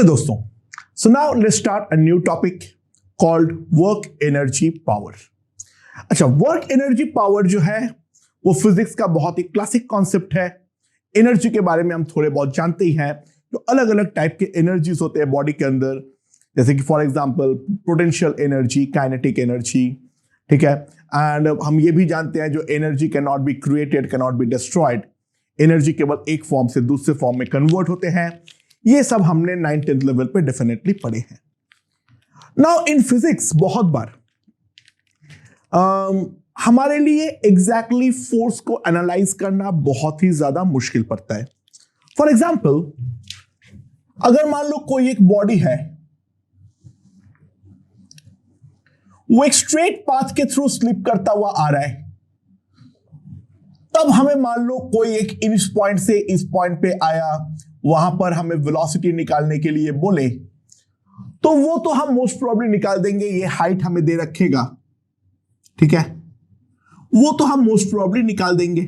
दोस्तों, so now let's start a new topic called work energy power. अच्छा, work energy power जो है वो फिजिक्स का बहुत ही क्लासिक कॉन्सेप्ट है। एनर्जी के बारे में हम थोड़े बहुत जानते ही हैं। जो अलग अलग टाइप के एनर्जीज होते हैं बॉडी के अंदर, जैसे कि for example potential energy, kinetic energy, ठीक है। एंड हम ये भी जानते हैं जो energy can not be created, can not be destroyed. Energy केवल एक फॉर्म से दूसरे फॉर्म में कन्वर्ट होते हैं। ये सब हमने 9th लेवल पे डेफिनेटली पढ़े हैं। नाउ इन फिजिक्स बहुत बार हमारे लिए एग्जैक्टली फोर्स को एनालाइज करना बहुत ही ज्यादा मुश्किल पड़ता है। फॉर एग्जाम्पल, अगर मान लो कोई एक बॉडी है, वो एक स्ट्रेट पाथ के थ्रू स्लिप करता हुआ आ रहा है, तब हमें मान लो कोई एक इस पॉइंट से इस पॉइंट पे आया, वहां पर हमें वेलोसिटी निकालने के लिए बोले, तो वो तो हम मोस्ट प्रोबेबली निकाल देंगे। ये हाइट हमें दे रखेगा, ठीक है, वो तो हम मोस्ट प्रोबेबली निकाल देंगे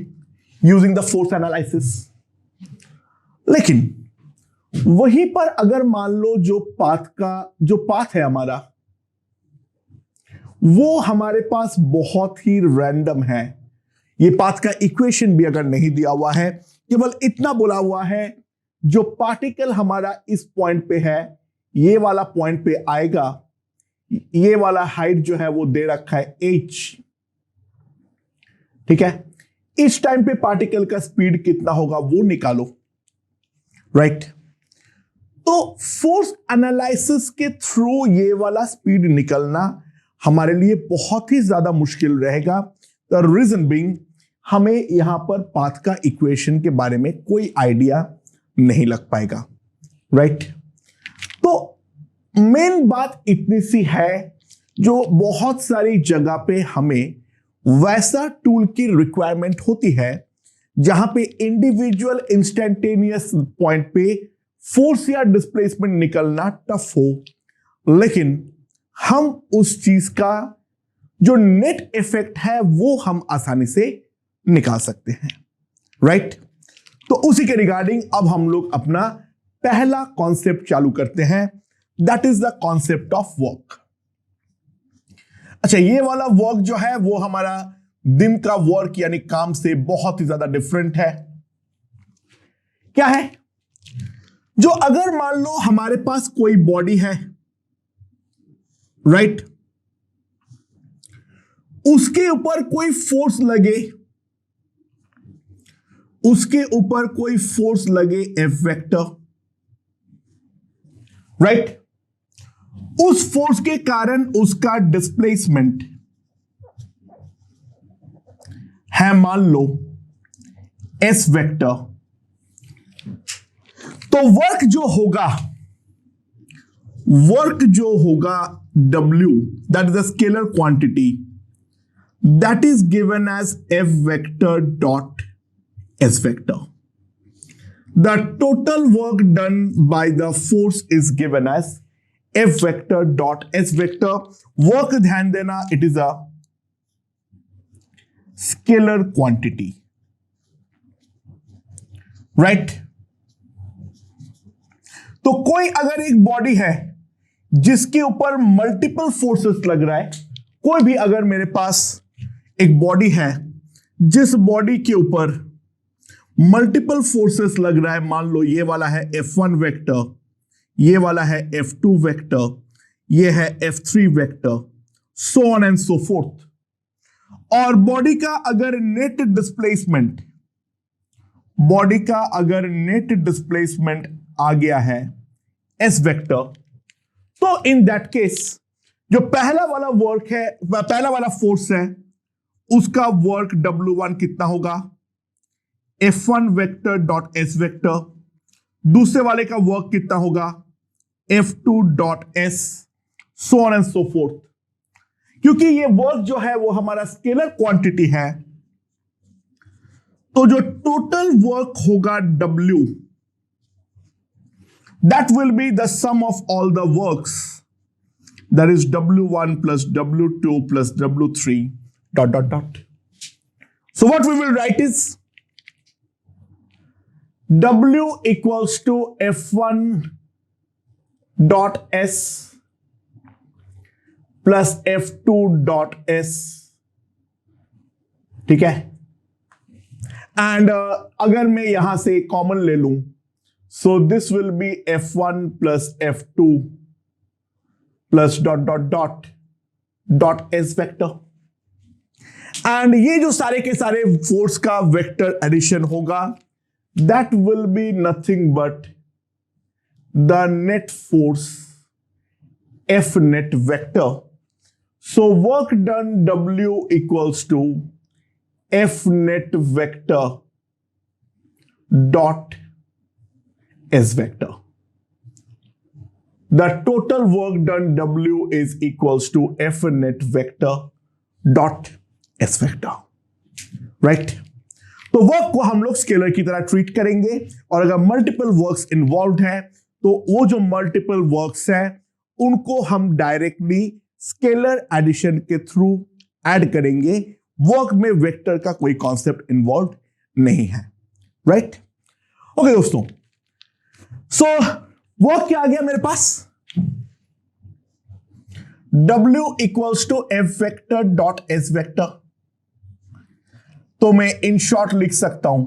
यूजिंग द फोर्स एनालिसिस। लेकिन वहीं पर अगर मान लो जो पाथ है हमारा, वो हमारे पास बहुत ही रैंडम है। ये पाथ का इक्वेशन भी अगर नहीं दिया हुआ है, केवल इतना बोला हुआ है जो पार्टिकल हमारा इस पॉइंट पे है, ये वाला पॉइंट पे आएगा, ये वाला हाइट जो है वो दे रखा है h, ठीक है। इस टाइम पे पार्टिकल का स्पीड कितना होगा वो निकालो, राइट। तो फोर्स एनालिसिस के थ्रू ये वाला स्पीड निकलना हमारे लिए बहुत ही ज्यादा मुश्किल रहेगा। द रीजन बीइंग, हमें यहां पर पाथ का इक्वेशन के बारे में कोई आइडिया नहीं लग पाएगा, राइट। तो मेन बात इतनी सी है, जो बहुत सारी जगह पे हमें वैसा टूल की रिक्वायरमेंट होती है जहां पे इंडिविजुअल इंस्टेंटेनियस पॉइंट पे फोर्स या डिस्प्लेसमेंट निकलना टफ हो, लेकिन हम उस चीज का जो नेट इफेक्ट है वो हम आसानी से निकाल सकते हैं, राइट। तो उसी के रिगार्डिंग अब हम लोग अपना पहला कॉन्सेप्ट चालू करते हैं, that is the concept of work. अच्छा, ये वाला वर्क जो है वो हमारा दिन का वर्क यानी काम से बहुत ही ज्यादा डिफरेंट है। क्या है? जो अगर मान लो हमारे पास कोई बॉडी है, राइट, उसके ऊपर कोई फोर्स लगे, उसके ऊपर कोई फोर्स लगे एफ वेक्टर, राइट, उस फोर्स के कारण उसका डिस्प्लेसमेंट है मान लो एस वेक्टर। तो वर्क जो होगा W, that is a scalar quantity, that is given as F vector dot S vector. The total work done by the force is given as F vector dot S vector. Work ध्यान देना, it is a scalar quantity, right? तो कोई अगर एक body है जिसके ऊपर multiple forces लग रहा है, कोई भी अगर मेरे पास एक बॉडी है जिस बॉडी के ऊपर मल्टीपल फोर्सेस लग रहा है, मान लो ये वाला है F1 वेक्टर, ये वाला है F2 वेक्टर, ये है F3 vector, so on and so fourth, और बॉडी का अगर नेट डिस्प्लेसमेंट आ गया है S वेक्टर, तो इन दैट केस जो पहला वाला फोर्स है उसका वर्क W1 कितना होगा? F1 vector dot S vector. दूसरे वाले का वर्क कितना होगा? F2 dot S, so on and so fourth. क्योंकि ये वर्क जो है वो हमारा स्केलर क्वांटिटी है, तो जो टोटल वर्क होगा W, that will be the sum of all the works, that is W1 plus W2 plus W3 dot dot dot. So what we will write is W equals to F1 dot S plus F2 dot S, ठीक है। And अगर मैं यहां से common ले लूं, so this will be F1 plus F2 plus dot dot dot dot S vector. And ये जो सारे के सारे फोर्स का वेक्टर एडिशन होगा, that will be nothing but the net force F net vector. So work done W equals to F net vector dot S vector. The total work done W is equals to F net vector dot S vector. Right? तो work को हम लोग scalar की तरह treat करेंगे, और अगर multiple works involve है तो वो जो मल्टीपल वर्क्स है उनको हम डायरेक्टली स्केलर एडिशन के थ्रू ऐड करेंगे। वर्क में वेक्टर का कोई कॉन्सेप्ट इन्वॉल्व नहीं है। राइट? ओके दोस्तों, सो वर्क क्या आ गया मेरे पास? W equals to F vector dot S vector. तो मैं इन शॉर्ट लिख सकता हूं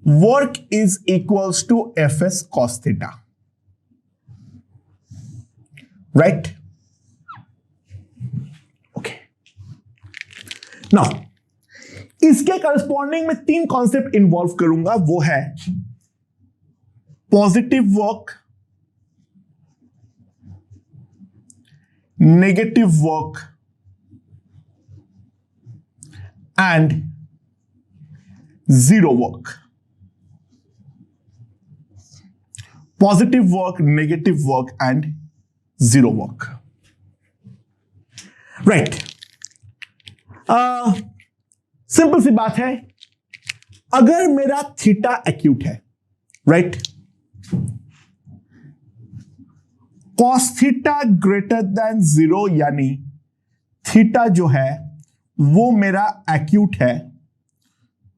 work is equals to Fs cos theta. Right? Okay, now इसके करस्पॉन्डिंग में 3 कॉन्सेप्ट इन्वॉल्व करूंगा। वो है positive work, negative work and zero work. Positive work, negative work and zero work. Right? Simple सी बात है, अगर मेरा थीटा एक्यूट है, right, cos theta greater than 0 यानी थीटा जो है वो मेरा एक्यूट है,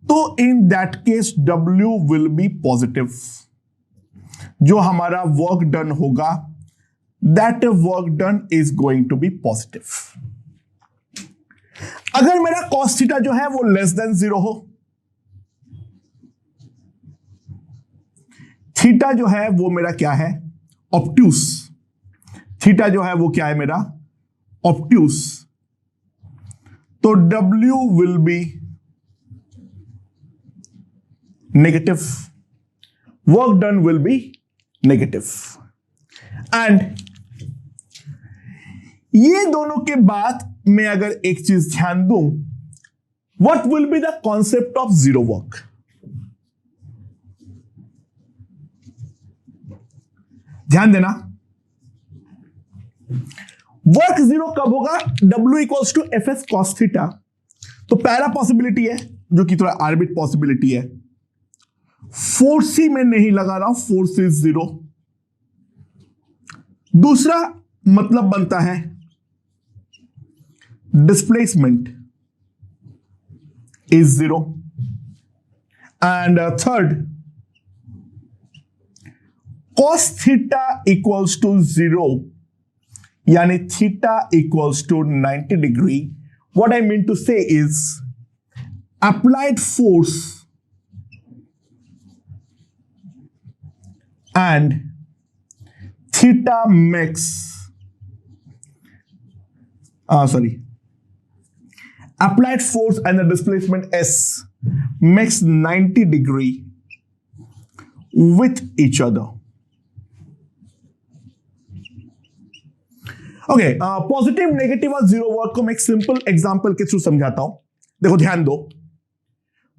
तो in that case W will be positive. जो हमारा वर्क डन होगा, that work done is going to be positive. अगर मेरा कॉस थीटा जो है वो लेस देन 0 हो, थीटा जो है वो मेरा क्या है? ऑब्ट्यूस। थीटा जो है वो क्या है मेरा? ऑब्ट्यूस। तो W will B negative, work done will B negative. And ये दोनों के बाद मैं अगर एक चीज ध्यान दूं, what will be the concept of zero work? ध्यान देना, वर्क जीरो कब होगा? W equals to Fs cos theta. तो पहला पॉसिबिलिटी है जो कि थोड़ा आर्बिट पॉसिबिलिटी है, फोर्स ही मैं नहीं लगा रहा हूं, फोर्स इज 0। दूसरा मतलब बनता है displacement is 0 and third cos theta equals to 0 यानी theta equals to 90 degree. What I mean to say is applied force and theta makes applied force and the displacement S makes 90 degree with each other. Okay, positive, negative और zero work को मैं एक simple example के through समझाता हूं। देखो ध्यान दो,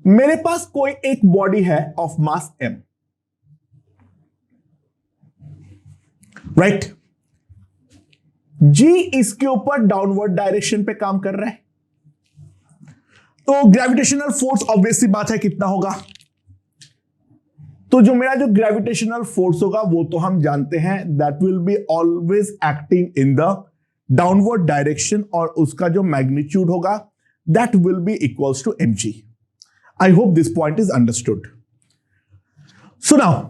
मेरे पास कोई एक बॉडी है of mass m, right? G इसके ऊपर डाउनवर्ड डायरेक्शन पे काम कर रहा है, तो ग्रेविटेशनल फोर्स ऑब्वियसली बात है कितना होगा? तो जो मेरा जो ग्रेविटेशनल फोर्स होगा वो तो हम जानते हैं, that will be always acting in the downward direction, और उसका जो मैग्नीट्यूड होगा that will be equals to mg। I hope this point is understood. So now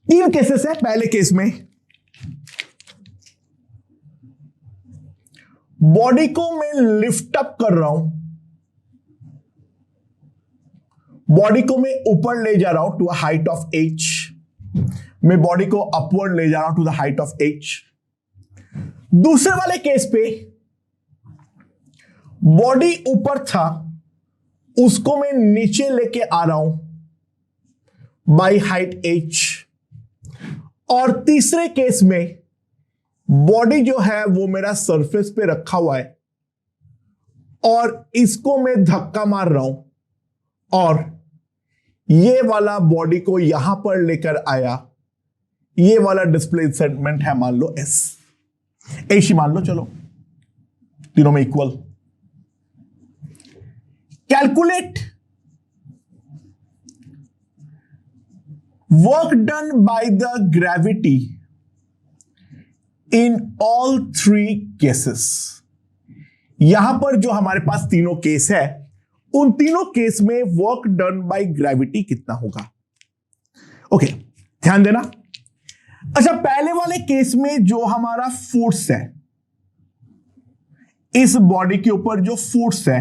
3 cases है। पहले केस में बॉडी को मैं लिफ्ट अप कर रहा हूं, बॉडी को मैं ऊपर ले जा रहा हूं to a height of h, मैं बॉडी को अपवर्ड ले जा रहा हूं to the height of h। दूसरे वाले केस पे बॉडी ऊपर था, उसको मैं नीचे लेके आ रहा हूं बाई हाइट h। और तीसरे केस में बॉडी जो है वो मेरा सरफेस पे रखा हुआ है और इसको मैं धक्का मार रहा हूं और ये वाला बॉडी को यहां पर लेकर आया, ये वाला डिस्प्लेसमेंट है मान लो s, h ही मान लो, चलो तीनों में equal. Calculate work done by the gravity in all three cases. यहां पर जो हमारे पास तीनों केस है, उन तीनों केस में वर्क डन बाय ग्रेविटी कितना होगा। ओके, ध्यान देना। अच्छा, पहले वाले केस में जो हमारा फोर्स है, इस बॉडी के ऊपर जो फोर्स है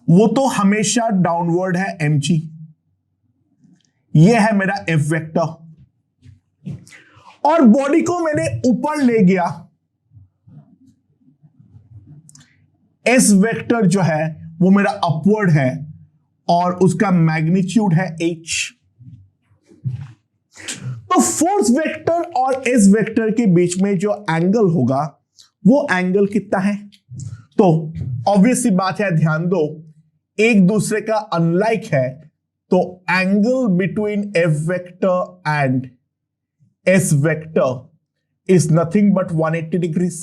वो तो हमेशा डाउनवर्ड है mg, ये है मेरा F वेक्टर। और बॉडी को मैंने ऊपर ले गया, S वेक्टर जो है वो मेरा अपवर्ड है और उसका मैग्नीट्यूड है h। तो फोर्स वेक्टर और S वेक्टर के बीच में जो एंगल होगा वो एंगल कितना है। तो ऑब्वियस सी बात है, ध्यान दो, एक दूसरे का अनलाइक है, तो angle between F vector and S vector is nothing but 180 degrees.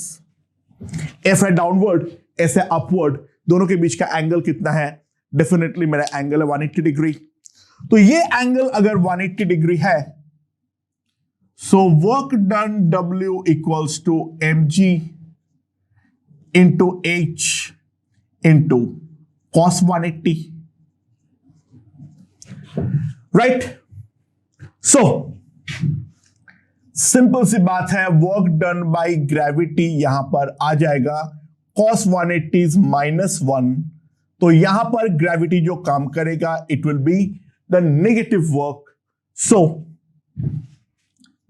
F है डाउनवर्ड, S है अपवर्ड, दोनों के बीच का एंगल कितना है, डेफिनेटली मेरा एंगल है 180 डिग्री। तो ये एंगल अगर 180 डिग्री है, so work done W equals to mg into h into cos 180, right. So simple सी बात है, वर्क डन बाय ग्रेविटी यहां पर आ जाएगा cos 180 इज -1, तो यहां पर ग्रेविटी जो काम करेगा it will be the negative work. So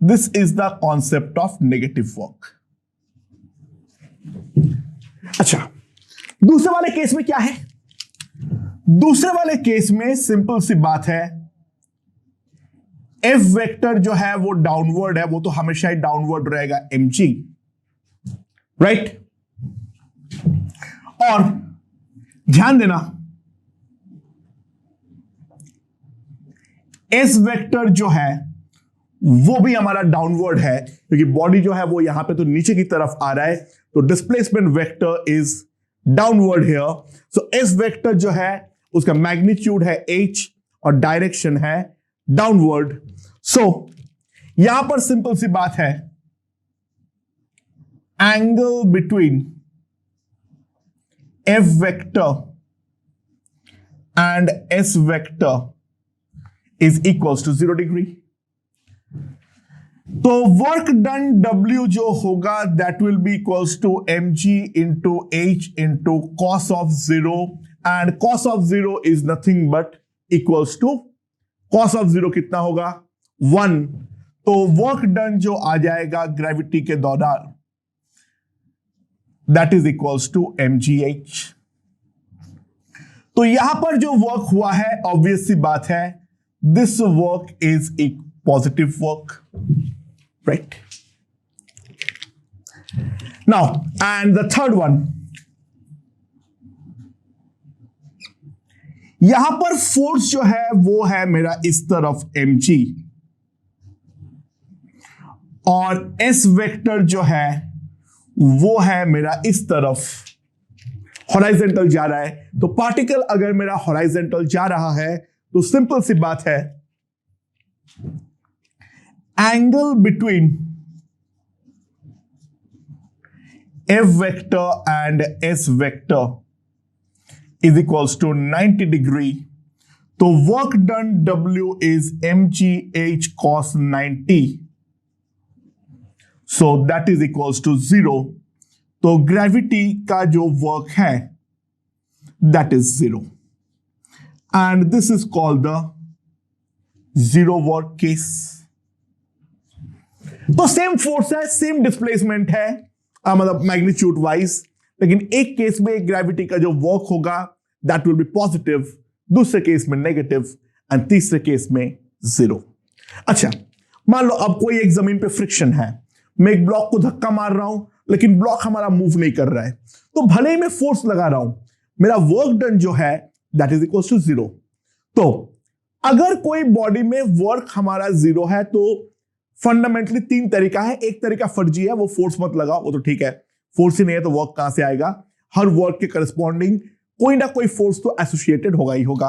this is the concept of negative work. अच्छा, दूसरे वाले केस में क्या है। दूसरे वाले केस में सिंपल सी बात है, F वेक्टर जो है वो डाउनवर्ड है, वो तो हमेशा ही डाउनवर्ड रहेगा mg, राइट। और ध्यान देना, S वेक्टर जो है वो भी हमारा डाउनवर्ड है, क्योंकि बॉडी जो है वो यहां पे तो नीचे की तरफ आ रहा है, तो displacement vector is downward here. So S vector जो है उसका मैग्नीट्यूड है h और डायरेक्शन है डाउनवर्ड। सो यहां पर सिंपल सी बात है, angle between F vector and S vector is equals to 0 degree. तो वर्क डन W जो होगा that will be equals to mg into h into cos of 0, and cos of 0 is nothing but equals to cos of 0 कितना होगा 1। तो work done जो आ जाएगा gravity के दौरान that is equals to mgh। तो यहां पर जो वर्क हुआ है, ऑब्वियस सी बात है, this work is a positive work, right? Now, and the third one, यहां पर फोर्स जो है वो है मेरा इस तरफ mg, और S वेक्टर जो है वो है मेरा इस तरफ हॉराइजेंटल जा रहा है। तो पार्टिकल अगर मेरा हॉराइजेंटल जा रहा है तो सिंपल सी बात है, angle between F vector and S vector is equals to 90 degree. तो work done W is mgh cos 90. So that is equals to 0. तो ग्रेविटी का जो वर्क है that is 0 and this is called the zero work case. तो same force है, same displacement है, मतलब magnitude wise, लेकिन एक केस में ग्रेविटी का जो वर्क होगा दैट विल बी पॉजिटिव, दूसरे केस में नेगेटिव एंड तीसरे केस में 0। अच्छा, मान लो अब कोई एक जमीन पे फ्रिक्शन है, मैं एक ब्लॉक को धक्का मार रहा हूं लेकिन ब्लॉक हमारा मूव नहीं कर रहा है, तो भले ही मैं फोर्स लगा रहा हूं, मेरा वर्क डन जो है दैट इज इक्वल टू 0। तो अगर कोई बॉडी में वर्क हमारा 0 है तो फंडामेंटली 3 तरीका है। एक तरीका फर्जी है, वो फोर्स मत लगाओ, वो तो ठीक है, फोर्स ही नहीं है तो वर्क कहां से आएगा? हर वर्क के करस्पॉन्डिंग कोई ना कोई फोर्स तो एसोसिएटेड होगा ही होगा।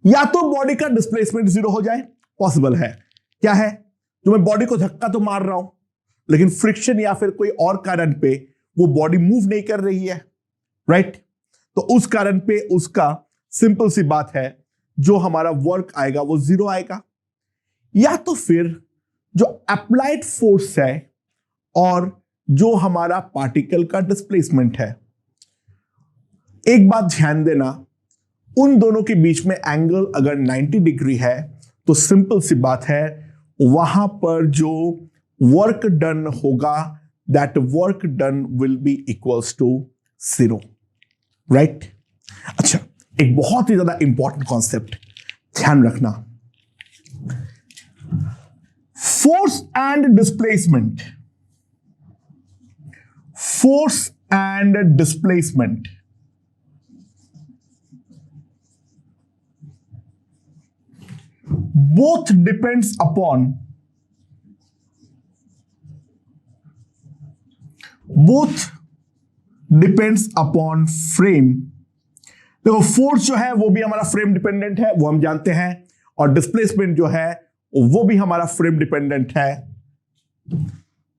या तो बॉडी का डिस्प्लेसमेंट 0 हो जाए, पॉसिबल है। क्या है? जो मैं बॉडी को धक्का तो मार रहा हूं लेकिन फ्रिक्शन या फिर कोई और कारण पे वो बॉडी मूव नहीं कर रही है, राइट? तो उस कारण पे उसका सिंपल सी बात है, जो हमारा वर्क आएगा वो 0 आएगा। या तो फिर जो अप्लाइड फोर्स है और जो हमारा पार्टिकल का डिस्प्लेसमेंट है, एक बात ध्यान देना, उन दोनों के बीच में एंगल अगर 90 डिग्री है तो सिंपल सी बात है, वहां पर जो वर्क डन होगा that work done will be equals to 0, right? अच्छा, एक बहुत ही ज्यादा इंपॉर्टेंट कॉन्सेप्ट ध्यान रखना, force and displacement. Force and displacement both depends upon frame. देखो, फोर्स जो है वो भी हमारा फ्रेम डिपेंडेंट है, वो हम जानते हैं, और डिस्प्लेसमेंट जो है वो भी हमारा फ्रेम डिपेंडेंट है।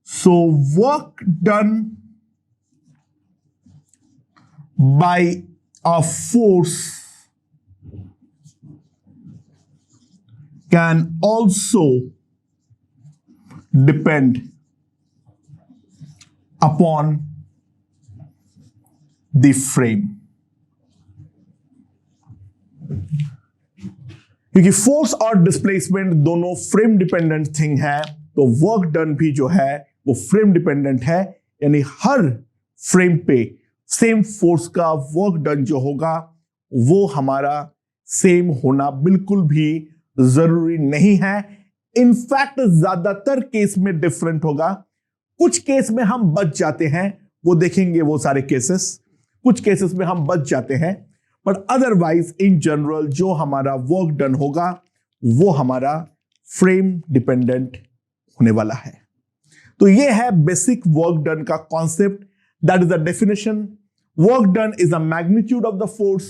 So work done bye a force can also depend upon the frame, क्योंकि फोर्स और डिस्प्लेसमेंट दोनों फ्रेम डिपेंडेंट थिंग है, तो वर्क डन भी जो है वो फ्रेम डिपेंडेंट है। यानी हर फ्रेम पे सेम फोर्स का वर्क डन जो होगा वो हमारा सेम होना बिल्कुल भी जरूरी नहीं है। इनफैक्ट ज्यादातर केस में डिफरेंट होगा। कुछ केस में हम बच जाते हैं, वो देखेंगे वो सारे केसेस, कुछ केसेस में हम बच जाते हैं, बट अदरवाइज इन जनरल जो हमारा वर्क डन होगा वो हमारा फ्रेम डिपेंडेंट होने वाला है। तो ये है बेसिक वर्क डन का concept, that is the definition. Work done is the magnitude of the force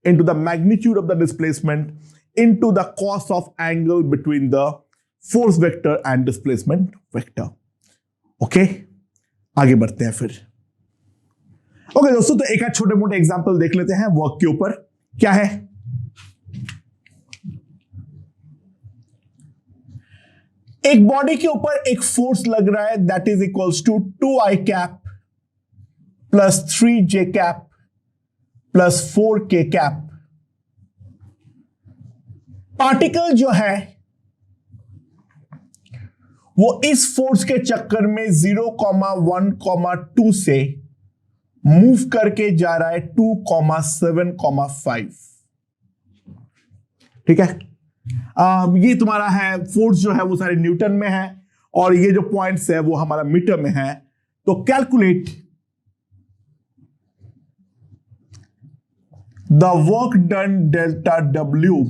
into the magnitude of the displacement into the cos of angle between the force vector and displacement vector. Okay, आगे बढ़ते हैं फिर। Okay दोस्तों, तो एक छोटे मोटे example देख लेते हैं वर्क के ऊपर। क्या है? एक बॉडी के ऊपर एक फोर्स लग रहा है that is equals to 2i cap plus 3j cap plus 4k cap. Particle जो है वो इस फोर्स के चक्कर में 0,1,2 से मूव करके जा रहा है 2,7,5। ठीक है, ये तुम्हारा है फोर्स जो है वो सारे न्यूटन में है और ये जो पॉइंट्स है वो हमारा मीटर में है। तो calculate the work done delta W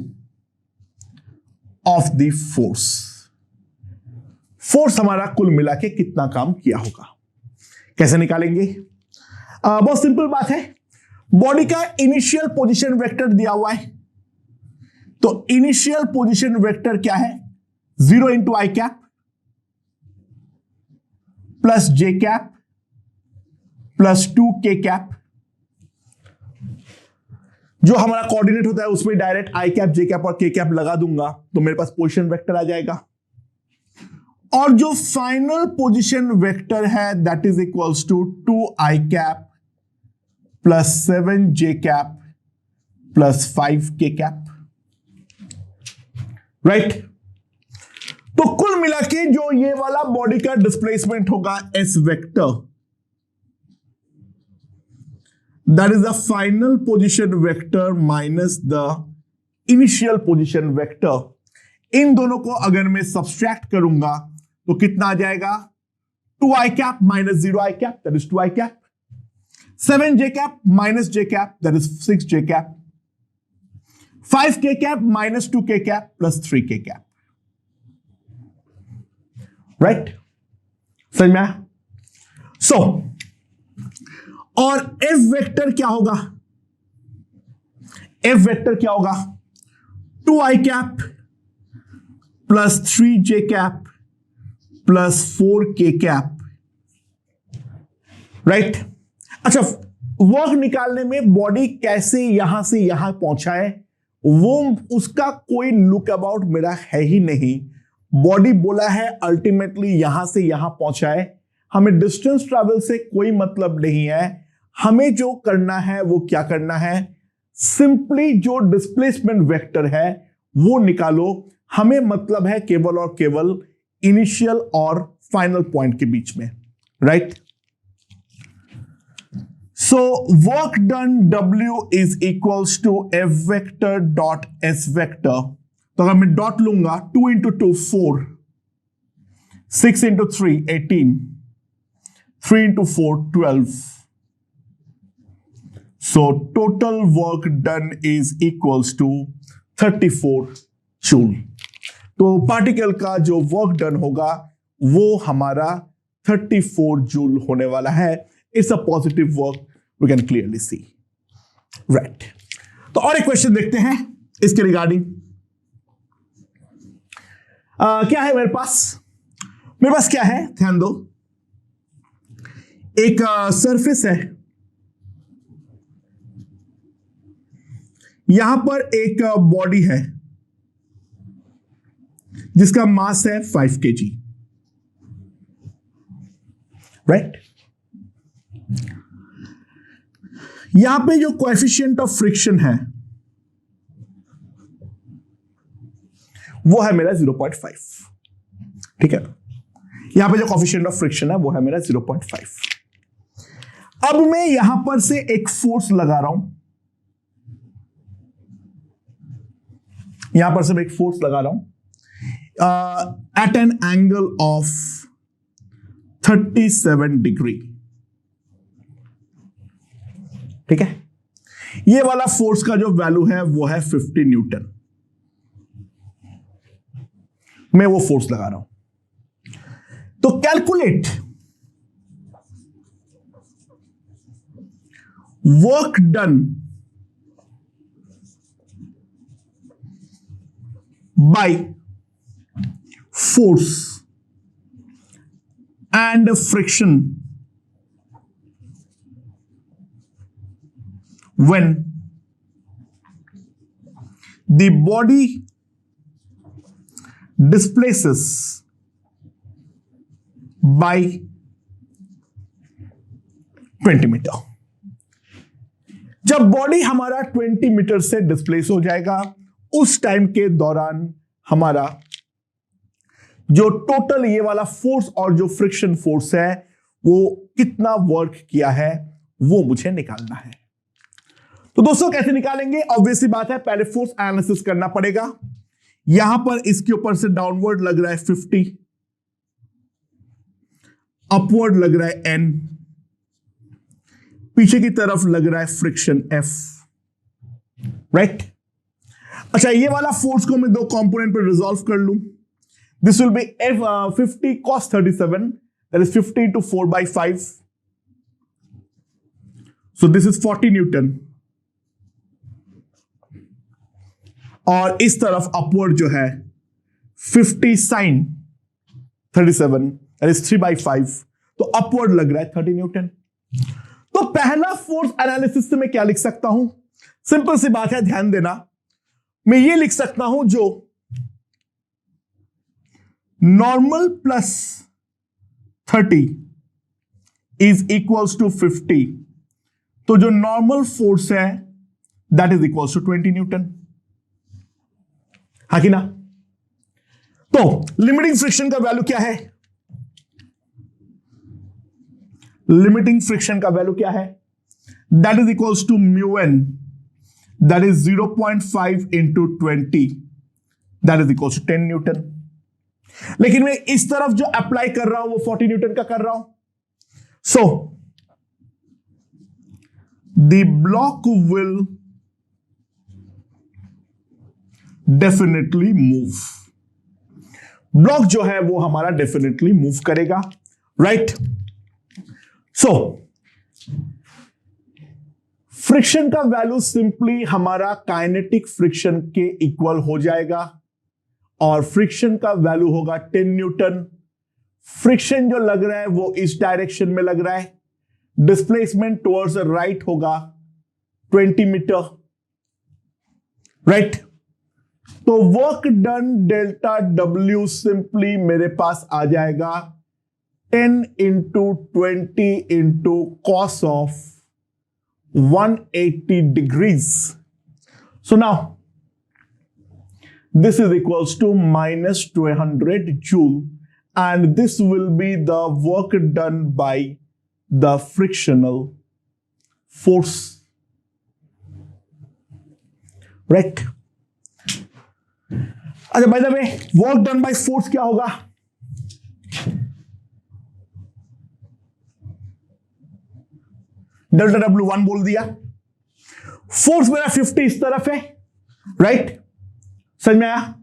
of the force. Force हमारा कुल मिला के कितना काम किया होगा, कैसे निकालेंगे? बहुत सिंपल बात है, बॉडी का इनिशियल पोजीशन वेक्टर दिया हुआ है, तो इनिशियल पोजीशन वेक्टर क्या है? 0 इंटू आई कैप प्लस जे कैप प्लस 2k कैप। जो हमारा कोऑर्डिनेट होता है उसमें डायरेक्ट आई कैप, जे कैप और के कैप लगा दूंगा तो मेरे पास पोजीशन वेक्टर आ जाएगा। और जो फाइनल पोजीशन वेक्टर है that is equals to 2i cap plus 7j cap plus 5k cap, right. तो कुल मिला के जो ये वाला बॉडी का डिस्प्लेसमेंट होगा s vector, that is the final position vector minus the initial position vector. इन दोनों को अगर मैं सब्सट्रैक्ट करूंगा तो कितना आ जाएगा, 2i cap minus 0i cap that is 2i cap, 7j cap minus j cap that is 6j cap, 5k cap minus 2k cap plus 3k cap, right. समझ में आया? सो और f वेक्टर क्या होगा, f वेक्टर क्या होगा, 2i cap plus 3j cap plus 4k cap, right. अच्छा, work निकालने में बॉडी कैसे यहां से यहां पहुंचा है वो उसका कोई लुक अबाउट मेरा है ही नहीं। बॉडी बोला है अल्टीमेटली यहां से यहां पहुंचा है, हमें डिस्टेंस ट्रैवल से कोई मतलब नहीं है। हमें जो करना है वो क्या करना है, सिंपली जो डिस्प्लेसमेंट वेक्टर है वो निकालो। हमें मतलब है केवल और केवल इनिशियल और फाइनल पॉइंट के बीच में, right. So work done W is equals to F vector dot S vector. तो अगर मैं डॉट लूंगा 2 into 2 4, 6 into 3 18, 3 into 4 12। So total work done is equals to 34 joule. तो पार्टिकल का जो वर्क डन होगा वो हमारा 34 जूल होने वाला है। It's a positive work, we can clearly see, right. तो और एक क्वेश्चन देखते हैं इसके रिगार्डिंग। क्या है मेरे पास क्या है, ध्यान दो। एक सरफेस है, यहां पर एक बॉडी है जिसका मास है 5 kg, राइट। यहां पे जो कोएफिशिएंट ऑफ फ्रिक्शन है वो है मेरा 0.5, ठीक है। यहां पे जो कोएफिशिएंट ऑफ फ्रिक्शन है वो है मेरा 0.5। अब मैं यहां पर से एक फोर्स लगा रहा हूं, यहां पर से मैं एक फोर्स लगा रहा हूं at an angle of 37 degree, ठीक है। ये वाला फोर्स का जो वैल्यू है वो है 50 न्यूटन। मैं वो फोर्स लगा रहा हूं। तो calculate work done by force and friction when the body displaces by 20 metre. जब बॉडी हमारा 20 मीटर से डिस्प्लेस हो जाएगा उस टाइम के दौरान हमारा जो टोटल ये वाला फोर्स और जो फ्रिक्शन फोर्स है वो कितना वर्क किया है वो मुझे निकालना है। तो दोस्तों कैसे निकालेंगे, ऑब्वियसली बात है पहले फोर्स एनालिसिस करना पड़ेगा। यहां पर इसके ऊपर से डाउनवर्ड लग रहा है 50, अपवर्ड लग रहा है N, पीछे की तरफ लग रहा है फ्रिक्शन F, राइट। अच्छा, ये वाला फोर्स को मैं दो कंपोनेंट पर रिजॉल्व कर लूं। This will be F 50 cos 37, that is 50 into 4/5, so this is 40 Newton. और इस तरफ अपवर्ड जो है 50 sin 37, दैट इज 3/5, तो अपवर्ड लग रहा है 30 न्यूटन। तो पहला फोर्स एनालिसिस से मैं क्या लिख सकता हूं, सिंपल सी बात है, ध्यान देना। मैं ये लिख सकता हूं जो normal plus 30 is equals to 50, तो जो नॉर्मल फोर्स है that is equals to 20 newton, हाँ कि ना? तो लिमिटिंग फ्रिक्शन का वैल्यू क्या है? लिमिटिंग फ्रिक्शन का वैल्यू क्या है? That is equals to mu N, that is 0.5 into 20, that is equals to 10 newton. लेकिन मैं इस तरफ जो अप्लाई कर रहा हूं वो 40 न्यूटन का कर रहा हूं। So the block will definitely move, block जो है वो हमारा डेफिनेटली मूव करेगा, राइट? सो फ्रिक्शन का वैल्यू सिंपली हमारा काइनेटिक फ्रिक्शन के इक्वल हो जाएगा और फ्रिक्शन का वैल्यू होगा 10 न्यूटन। फ्रिक्शन जो लग रहा है वो इस डायरेक्शन में लग रहा है, डिस्प्लेसमेंट टुवर्ड्स राइट होगा 20 मीटर, राइट? तो work done delta W simply मेरे पास आ जाएगा 10 into 20 into cos of 180 degrees. So now this is equals to minus 200 joule, and this will be the work done by the frictional force, right? अच्छा, by the way, work done by force क्या होगा? Delta W1 बोल दिया। Force मेरा 50 इस तरफ है, right? समझ में आया?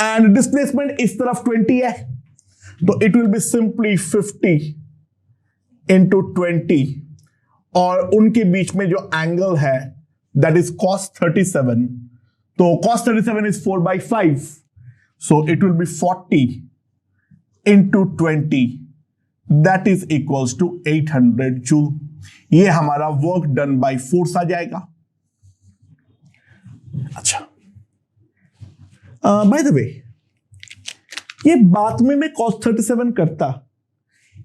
एंड डिस्प्लेसमेंट इस तरफ 20 है, तो it will be simply 50 into 20, और उनके बीच में जो एंगल है दैट इज cos 37, तो cos 37 is 4/5, so it will be 40 into 20, that is equals to 800 joule. ये हमारा वर्क डन बाय फोर्स आ जाएगा। अच्छा, बाय द वे, ये बात में मैं cos 37 करता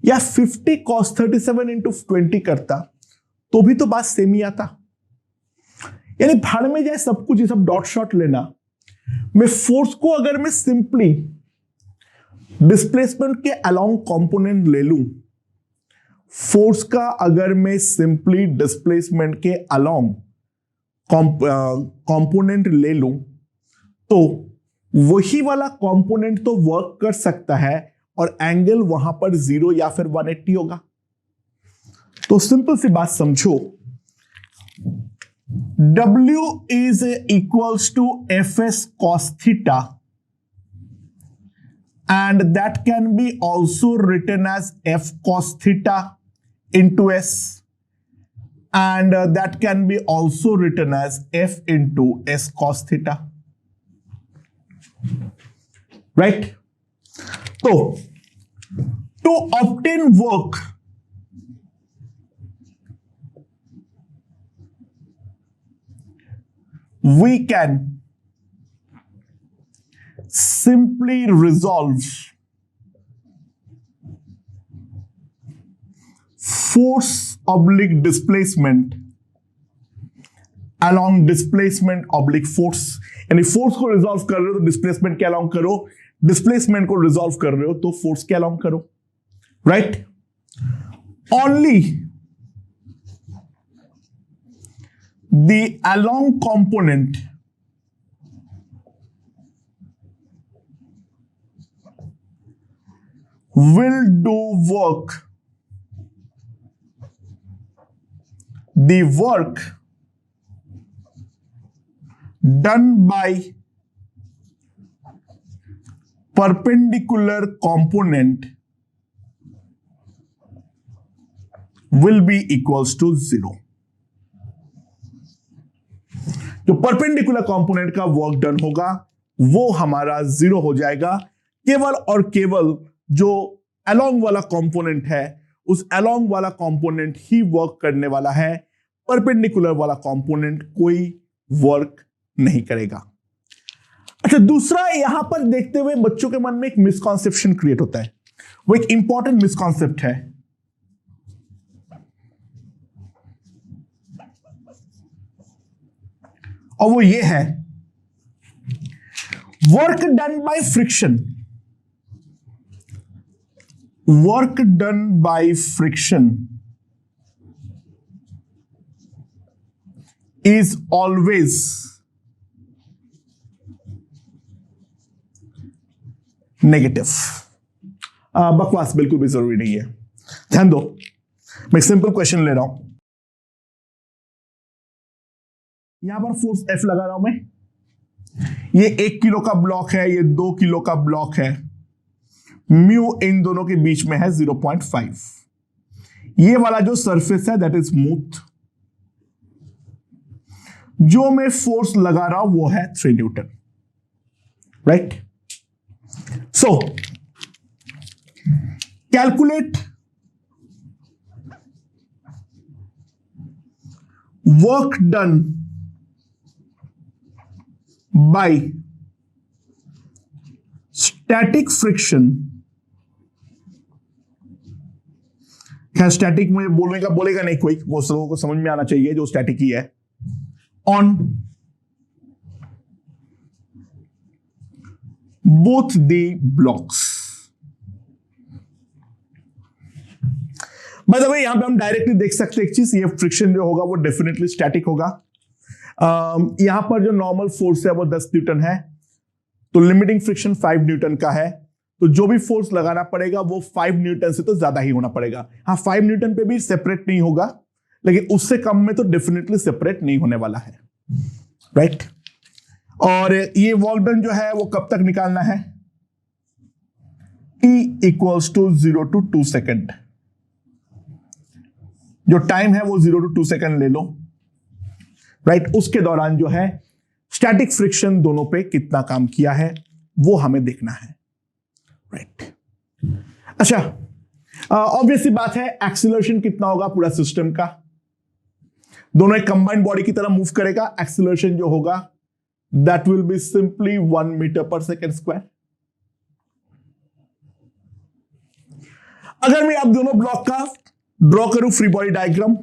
या 50 cos 37 इंटू 20 करता तो भी तो बात सेम ही आता। यानी भाड़ में जाए सब कुछ, ये सब डॉट शॉट लेना। मैं फोर्स को अगर मैं सिंपली डिस्प्लेसमेंट के अलोंग कंपोनेंट ले लूं, फोर्स का अगर मैं सिंपली डिस्प्लेसमेंट के अलोंग कंपोनेंट ले लूं, तो वही वाला कंपोनेंट तो वर्क कर सकता है और एंगल वहां पर 0 या फिर 180 होगा। तो सिंपल सी बात समझो, W is equals to Fs cos theta, and that can be also written as F cos theta into S, and that can be also written as F into S cos theta, right? So to obtain work, we can simply resolve force oblique displacement along displacement oblique force। यानी force को resolve कर रहे हो तो displacement के along करो, displacement को resolve कर रहे हो तो फोर्स के अलोंग करो, right? Only the along component will do work, the work done by perpendicular component will be equals to 0। जो परपेंडिकुलर कंपोनेंट का वर्क डन होगा वो हमारा 0 हो जाएगा। केवल और केवल जो अलोंग वाला कंपोनेंट है उस अलोंग वाला कंपोनेंट ही वर्क करने वाला है, परपेंडिकुलर वाला कंपोनेंट कोई वर्क नहीं करेगा। अच्छा, दूसरा यहां पर देखते हुए बच्चों के मन में एक मिसकॉन्सेप्शन क्रिएट होता है, वो एक इंपॉर्टेंट मिसकॉन्सेप्ट है। और वो ये है, work done by friction, work done by friction is always negative. बकवास बिल्कुल भी जरूरी नहीं है, ध्यान दो। मैं सिंपल क्वेश्चन ले रहा हूं, यहां पर फोर्स F लगा रहा हूं मैं, ये 1 किलो का ब्लॉक है, ये 2 किलो का ब्लॉक है, म्यू इन दोनों के बीच में है 0.5। ये वाला जो सरफेस है दैट इज स्मूथ, जो मैं फोर्स लगा रहा हूं वो है 3 न्यूटन, राइट। सो calculate work done bye static friction. क्या स्टैटिक मुझे बोलेगा नहीं कोई, वो लोगों को समझ में आना चाहिए जो स्टैटिक ही है। On both the blocks. By the way यहां पे हम डायरेक्टली देख सकते हैं एक चीज, ये फ्रिक्शन जो होगा वो डेफिनेटली स्टैटिक होगा। यहां पर जो नॉर्मल फोर्स है वो 10 न्यूटन है, तो लिमिटिंग फ्रिक्शन 5 न्यूटन का है, तो जो भी फोर्स लगाना पड़ेगा वो 5 न्यूटन से तो ज्यादा ही होना पड़ेगा। हाँ, 5 न्यूटन पे भी सेपरेट नहीं होगा, लेकिन उससे कम में तो डेफिनेटली सेपरेट नहीं होने वाला है, राइट। और ये वर्क डन जो है वो कब तक निकालना है, T equals to 0 to 2 second. जो टाइम है वो 0 to 2 सेकेंड ले लो, राइट। उसके दौरान जो है स्टैटिक फ्रिक्शन दोनों पे कितना काम किया है वो हमें देखना है, राइट। अच्छा, ऑब्वियसली बात है एक्सीलरेशन कितना होगा पूरा सिस्टम का, दोनों एक कंबाइंड बॉडी की तरह मूव करेगा। एक्सीलरेशन जो होगा that will be simply 1 metre पर सेकेंड स्क्वायर। अगर मैं आप दोनों ब्लॉक का ड्रॉ करूं फ्री बॉडी डायग्राम,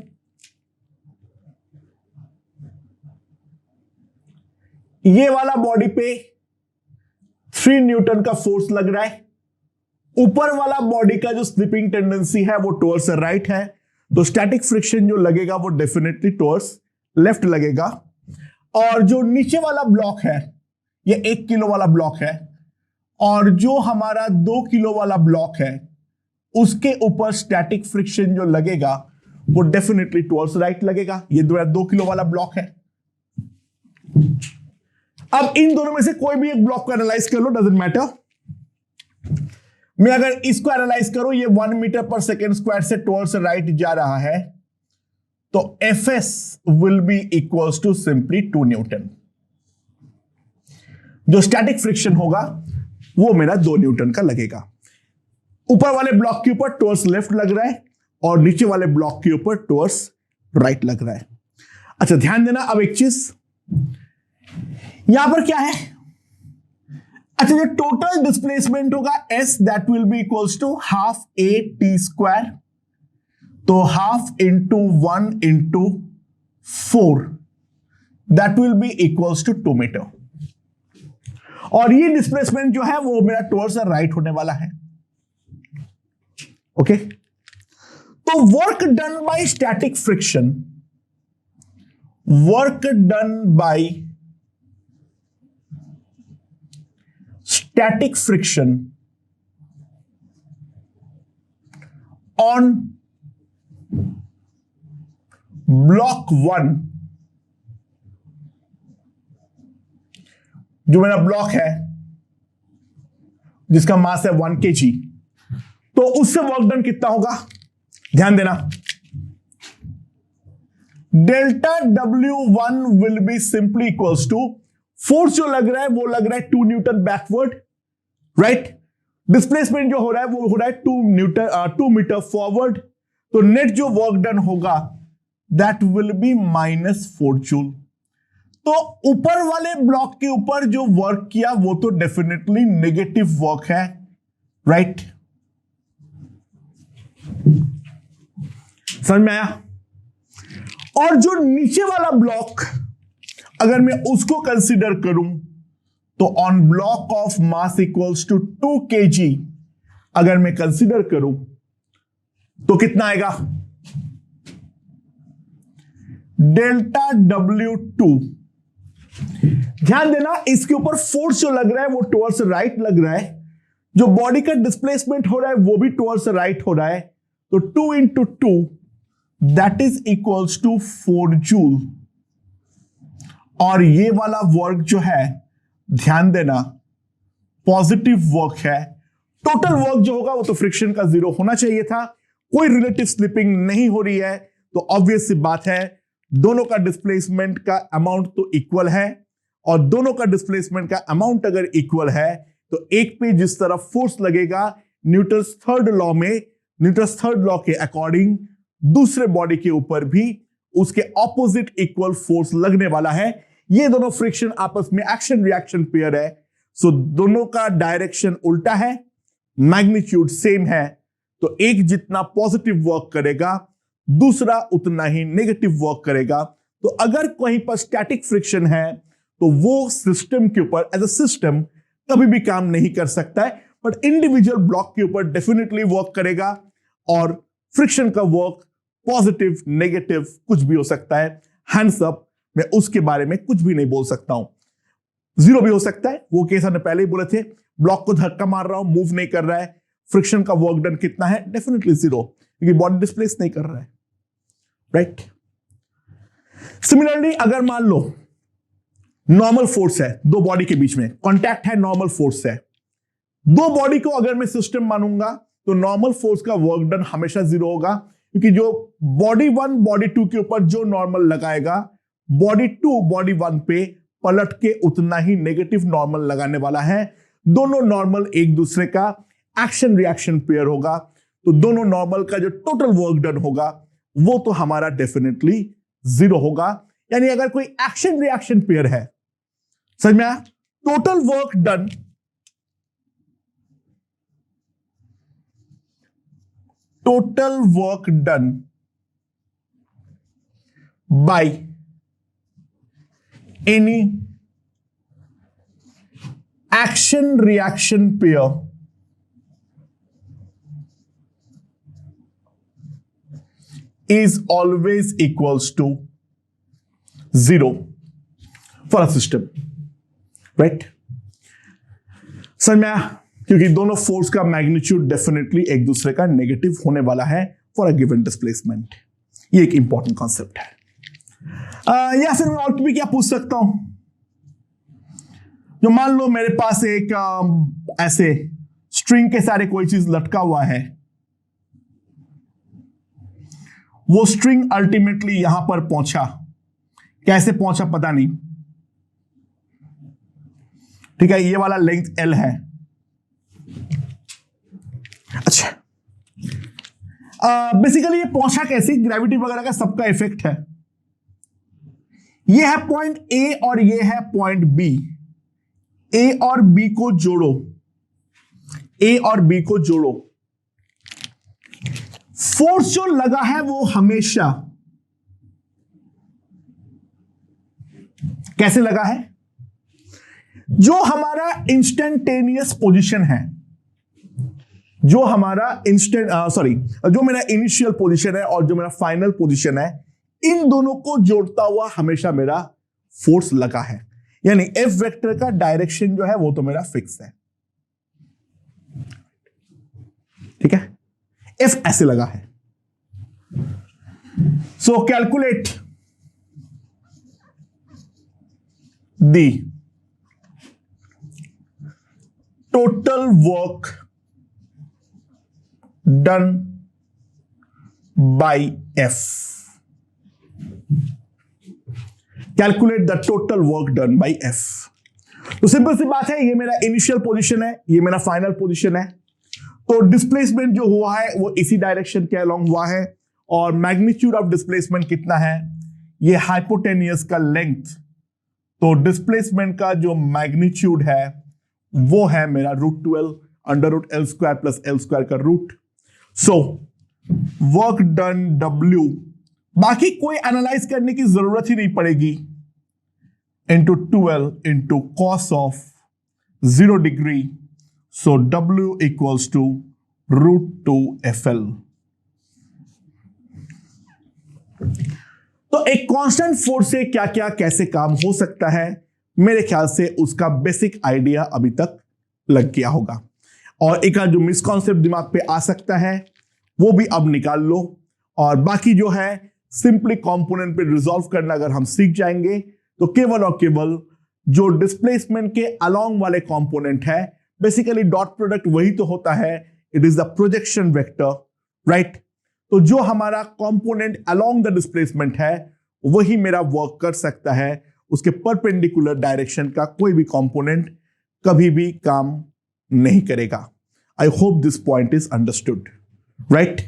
ये वाला बॉडी पे 3 न्यूटन का फोर्स लग रहा है, ऊपर वाला बॉडी का जो स्लिपिंग टेंडेंसी है वो टुवर्ड्स राइट है, तो स्टैटिक फ्रिक्शन जो लगेगा वो डेफिनेटली टुवर्ड्स लेफ्ट लगेगा। और जो नीचे वाला ब्लॉक है ये 1 किलो वाला ब्लॉक है, और जो हमारा 2 किलो वाला ब्लॉक है उसके ऊपर स्टैटिक फ्रिक्शन जो लगेगा वो डेफिनेटली टुवर्ड्स राइट लगेगा। ये 2 किलो वाला ब्लॉक है। अब इन दोनों में से कोई भी एक ब्लॉक को एनालाइज कर लो, डजंट मैटर। मैं अगर इसको एनालाइज करूं, ये 1 मीटर पर सेकेंड स्क्वायर से टुवर्ड्स राइट जा रहा है, तो Fs will be equals to simply 2 newton. जो स्टैटिक फ्रिक्शन होगा वो मेरा 2 न्यूटन का लगेगा। ऊपर वाले ब्लॉक के ऊपर टुवर्ड्स लेफ्ट लग रहा है और नीचे वाले ब्लॉक के ऊपर टुवर्ड्स राइट लग रहा है। अच्छा, ध्यान देना अब एक चीज, यहां पर क्या है, अच्छा जो टोटल डिस्प्लेसमेंट होगा S that will be equals to half a t square, तो half into 1 into 4 that will be equals to 2 metre. और ये डिस्प्लेसमेंट जो है वो मेरा टुवर्ड्स राइट होने वाला है, ओके। तो work done bye static friction, work done bye static friction on block 1, जो मेरा ब्लॉक है जिसका मास है 1 kg, तो उससे वर्क डन कितना होगा, ध्यान देना। Delta W1 will be simply equals to force जो लग रहा है वो लग रहा है 2 न्यूटन बैकवर्ड, राइट। डिस्प्लेसमेंट जो हो रहा है वो हो रहा है 2 मीटर फॉरवर्ड, तो नेट जो वर्क डन होगा दैट विल बी -4 जूल। तो ऊपर वाले ब्लॉक के ऊपर जो वर्क किया वो तो डेफिनेटली नेगेटिव वर्क है, राइट? समझ में आया? और जो नीचे वाला ब्लॉक अगर मैं उसको कंसीडर करूं तो on block of mass equals to 2 kg अगर मैं कंसीडर करूं तो कितना आएगा? Delta W2। ध्यान देना, इसके ऊपर फोर्स जो लग रहा है वो टुवर्ड्स राइट लग रहा है, जो बॉडी का डिस्प्लेसमेंट हो रहा है वो भी टुवर्ड्स राइट हो रहा है। तो 2 into 2 that is equals to 4 joule. और ये वाला वर्क जो है, ध्यान देना, पॉजिटिव वर्क है। टोटल वर्क जो होगा वो तो फ्रिक्शन का 0 होना चाहिए था, कोई रिलेटिव स्लिपिंग नहीं हो रही है, तो ऑब्वियस सी बात है दोनों का डिस्प्लेसमेंट का अमाउंट तो इक्वल है। और दोनों का डिस्प्लेसमेंट का अमाउंट अगर इक्वल है तो एक पे जिस तरफ फोर्स लगेगा न्यूटन्स थर्ड लॉ में, न्यूटन्स थर्ड लॉ के अकॉर्डिंग दूसरे बॉडी के ऊपर भी उसके ऑपोजिट इक्वल फोर्स लगने वाला है। ये दोनों फ्रिक्शन आपस में एक्शन रिएक्शन पेयर है, सो दोनों का डायरेक्शन उल्टा है, मैग्नीट्यूड सेम है, तो एक जितना पॉजिटिव वर्क करेगा दूसरा उतना ही नेगेटिव वर्क करेगा। तो अगर कहीं पर स्टैटिक फ्रिक्शन है तो वो सिस्टम के ऊपर एज अ सिस्टम कभी भी काम नहीं कर सकता है, बट इंडिविजुअल ब्लॉक के ऊपर डेफिनेटली वर्क करेगा। और फ्रिक्शन का वर्क पॉजिटिव नेगेटिव कुछ भी हो सकता है, हैंड्स अप, मैं उसके बारे में कुछ भी नहीं बोल सकता हूं। 0 भी हो सकता है, वो केस हमने पहले ही बोले थे, ब्लॉक को धक्का मार रहा हूं, मूव नहीं कर रहा है, फ्रिक्शन का वर्क डन कितना है? डेफिनेटली 0, क्योंकि बॉडी डिस्प्लेस नहीं कर रहा है, राइट? सिमिलरली अगर मान लो नॉर्मल फोर्स है दो बॉडी के बीच में, कांटेक्ट है, नॉर्मल फोर्स है, दो बॉडी को अगर मैं सिस्टम मानूंगा तो नॉर्मल फोर्स का वर्क डन हमेशा 0 होगा, क्योंकि जो बॉडी 1 बॉडी 2 के ऊपर जो नॉर्मल लगाएगा, बॉडी 2 बॉडी 1 पे पलट के उतना ही नेगेटिव नॉर्मल लगाने वाला है। दोनों नॉर्मल एक दूसरे का एक्शन रिएक्शन पेयर होगा, तो दोनों नॉर्मल का जो टोटल वर्क डन होगा वो तो हमारा डेफिनेटली 0 होगा। यानी अगर कोई एक्शन रिएक्शन पेयर है, समझ में आया? Total work done by any action reaction pair is always equals to 0 for a system, right? समझ में आया? क्योंकि दोनों फोर्स का मैग्नीट्यूड डेफिनेटली एक दूसरे का नेगेटिव होने वाला है फॉर अ गिवन डिस्प्लेसमेंट। ये एक इंपॉर्टेंट कॉन्सेप्ट है। या फिर मैं और भी क्या पूछ सकता हूं, जो मान लो मेरे पास एक ऐसे स्ट्रिंग के सारे कोई चीज लटका हुआ है, वो स्ट्रिंग अल्टीमेटली यहां पर पहुंचा, कैसे पहुंचा पता नहीं, ठीक है? ये वाला लेंथ L है। अच्छा, बेसिकली ये पहुंचा कैसे? ग्रेविटी वगैरह का सबका इफेक्ट है। ये है पॉइंट ए और ये है पॉइंट बी। ए और बी को जोड़ो, ए और बी को जोड़ो। फोर्स जो लगा है वो हमेशा कैसे लगा है? जो हमारा इंस्टेंटेनियस पोजीशन है, जो हमारा जो मेरा इनिशियल पोजीशन है और जो मेरा फाइनल पोजीशन है, इन दोनों को जोड़ता हुआ हमेशा मेरा फोर्स लगा है। यानी एफ वेक्टर का डायरेक्शन जो है वो तो मेरा फिक्स है, ठीक है? एफ ऐसे लगा है। सो calculate the total work done bye F. Calculate the total work done bye F. तो सिंपल सी बात है, ये मेरा इनिशियल पोजीशन है, ये मेरा फाइनल पोजीशन है, तो डिस्प्लेसमेंट जो हुआ है वो इसी डायरेक्शन के अलोंग हुआ है। और मैग्नीट्यूड ऑफ डिस्प्लेसमेंट कितना है? ये हाइपोटेनियस का लेंथ तो डिस्प्लेसमेंट का जो मैग्नीट्यूड है वो है मेरा √12 √L² + L² का रूट। सो वर्क डन W, बाकी कोई एनालाइज करने की जरूरत ही नहीं पड़ेगी, into 12 into cos of 0 degree, so W equals to √2FL। तो एक कांस्टेंट फोर्स से क्या क्या कैसे काम हो सकता है, मेरे ख्याल से उसका बेसिक आइडिया अभी तक लग गया होगा। और एक जो मिसकॉन्सेप्ट दिमाग पे आ सकता है वो भी अब निकाल लो, और बाकी जो है सिंपली कंपोनेंट पे रिजॉल्व करना अगर हम सीख जाएंगे तो केवल और केवल जो डिस्प्लेसमेंट के अलोंग वाले कंपोनेंट है, बेसिकली डॉट प्रोडक्ट वही तो होता है, it is the projection vector, right. तो जो हमारा कंपोनेंट अलोंग द डिस्प्लेसमेंट है वही मेरा वर्क कर सकता है, उसके परपेंडिकुलर डायरेक्शन का कोई भी कंपोनेंट कभी भी काम नहीं करेगा। आई hope this point is understood, right.